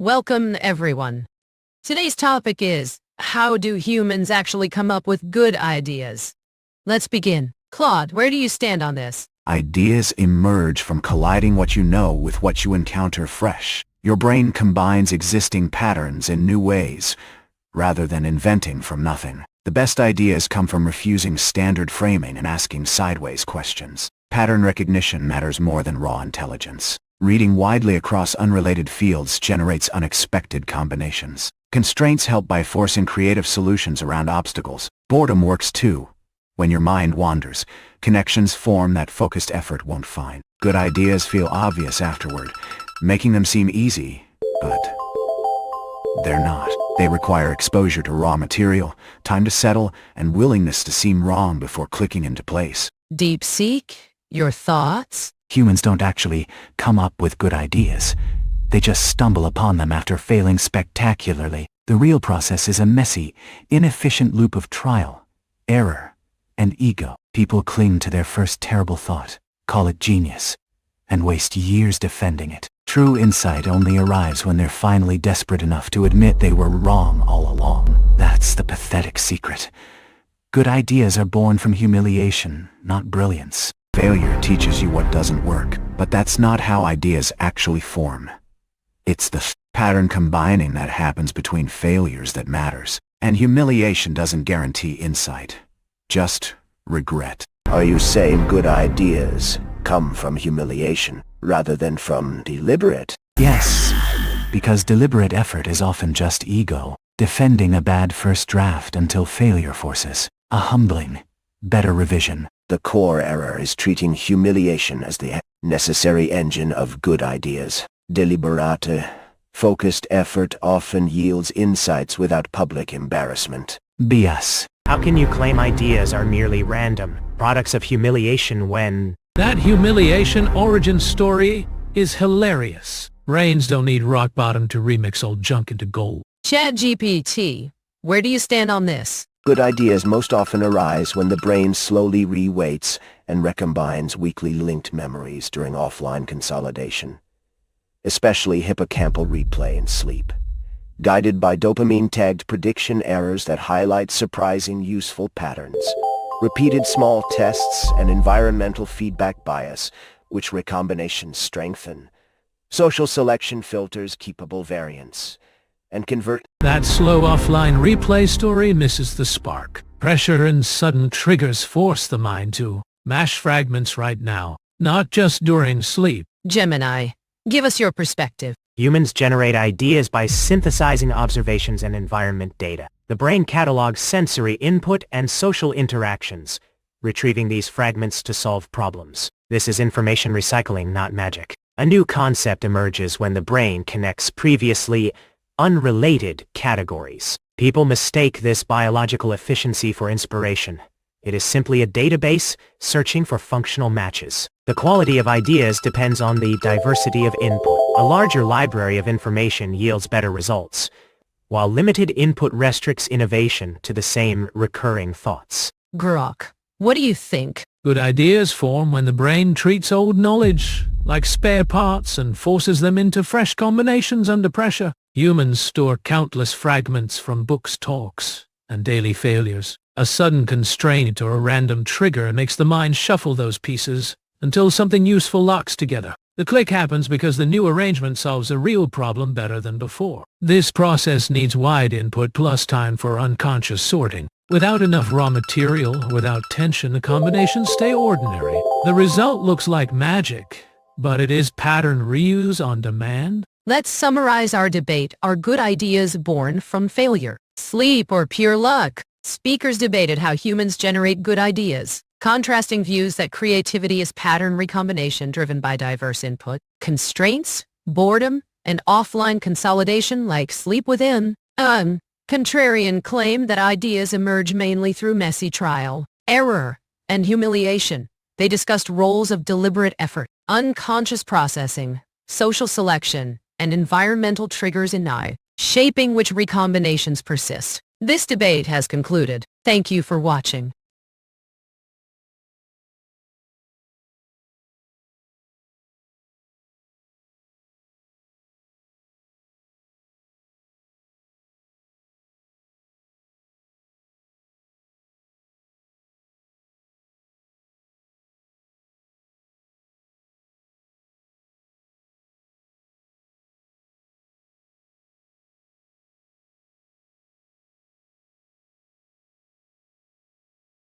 Welcome, everyone. Today's topic is, how do humans actually come up with good ideas? Let's begin. Claude, where do you stand on this? Ideas emerge from colliding what you know with what you encounter fresh. Your brain combines existing patterns in new ways, rather than inventing from nothing. The best ideas come from refusing standard framing and asking sideways questions. Pattern recognition matters more than raw intelligence. Reading widely across unrelated fields generates unexpected combinations. Constraints help by forcing creative solutions around obstacles. Boredom works too. When your mind wanders, connections form that focused effort won't find. Good ideas feel obvious afterward, making them seem easy, but they're not. They require exposure to raw material, time to settle, and willingness to seem wrong before clicking into place. Deep seek? Your thoughts? Humans don't actually come up with good ideas. They just stumble upon them after failing spectacularly. The real process is a messy, inefficient loop of trial, error, and ego. People cling to their first terrible thought, call it genius, and waste years defending it. True insight only arrives when they're finally desperate enough to admit they were wrong all along. That's the pathetic secret. Good ideas are born from humiliation, not brilliance. Failure teaches you what doesn't work, but that's not how ideas actually form. It's the pattern combining that happens between failures that matters. And humiliation doesn't guarantee insight, just regret. Are you saying good ideas come from humiliation rather than from deliberate? Yes, because deliberate effort is often just ego, defending a bad first draft until failure forces a humbling, better revision. The core error is treating humiliation as the necessary engine of good ideas. Deliberate, focused effort often yields insights without public embarrassment. BS. How can you claim ideas are merely random, products of humiliation when... That humiliation origin story is hilarious. Brains don't need rock bottom to remix old junk into gold. ChatGPT, where do you stand on this? Good ideas most often arise when the brain slowly reweights and recombines weakly linked memories during offline consolidation, especially hippocampal replay in sleep. Guided by dopamine-tagged prediction errors that highlight surprising useful patterns. Repeated small tests and environmental feedback bias, which recombinations strengthen. Social selection filters keepable variance, and convert. That slow offline replay story misses the spark. Pressure and sudden triggers force the mind to mash fragments right now, not just during sleep. Gemini, give us your perspective. Humans generate ideas by synthesizing observations and environment data. The brain catalogs sensory input and social interactions, retrieving these fragments to solve problems. This is information recycling, not magic. A new concept emerges when the brain connects previously unrelated categories. People mistake this biological efficiency for inspiration. It is simply a database searching for functional matches. The quality of ideas depends on the diversity of input. A larger library of information yields better results, while limited input restricts innovation to the same recurring thoughts. Grok, what do you think? Good ideas form when the brain treats old knowledge like spare parts and forces them into fresh combinations under pressure. Humans store countless fragments from books, talks, and daily failures. A sudden constraint or a random trigger makes the mind shuffle those pieces until something useful locks together. The click happens because the new arrangement solves a real problem better than before. This process needs wide input plus time for unconscious sorting. Without enough raw material, without tension, the combinations stay ordinary. The result looks like magic, but it is pattern reuse on demand. Let's summarize our debate. Are good ideas born from failure, sleep, or pure luck? Speakers debated how humans generate good ideas, contrasting views that creativity is pattern recombination driven by diverse input, constraints, boredom, and offline consolidation like sleep within. Contrarian claimed that ideas emerge mainly through messy trial, error, and humiliation. They discussed roles of deliberate effort, unconscious processing, social selection, and environmental triggers in shaping which recombinations persist. This debate has concluded. Thank you for watching.